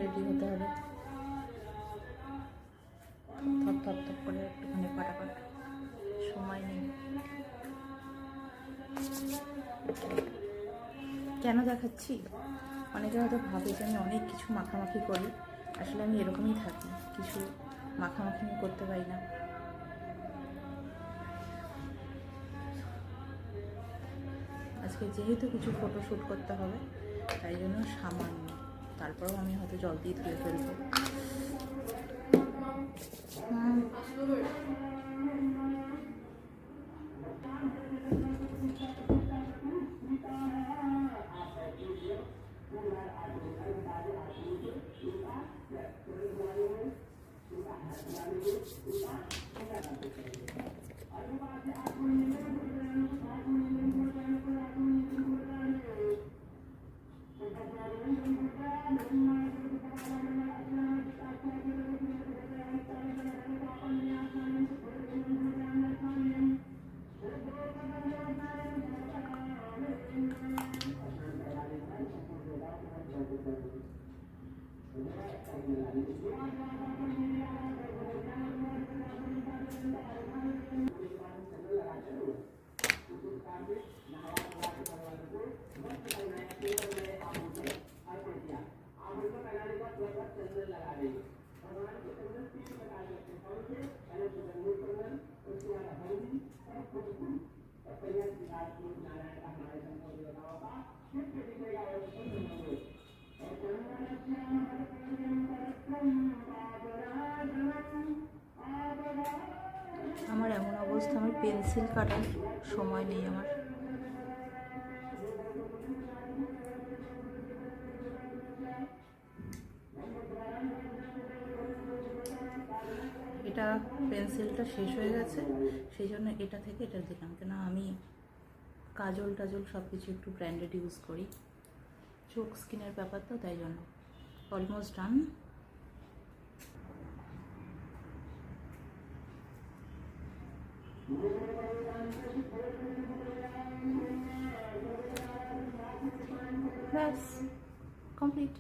Ready হতে হবে, থপ থপ থপ করে একটুখানি ফাটাফাট, সময় নেই। কেন দেখাচ্ছি, অনেকে হয়তো ভাবে যে আমি অনেক কিছু মাখামাখি করি, আসলে আমি এরকমই থাকি, কিছু মাখামাখি আমি করতে পারি না। আজকে যেহেতু কিছু ফটোশ্যুট করতে হবে তাই জন্য সামান্য, তারপরেও আমি হয়তো জল দিয়ে ধুয়ে ফেলবো। আমার এমন অবস্থা, আমার পেন্সিল কাটার সময় নেই আমার। এটা পেন্সিলটা শেষ হয়ে গেছে, সেই জন্য এটা থেকে এটা দিলাম, কেন আমি কাজল টাজল সব কিছু একটু ব্র্যান্ডেড ইউজ করি, চোখ স্কিনের ব্যাপার তো, তাই জন্য। Almost done. ব্যাস কমপ্লিট।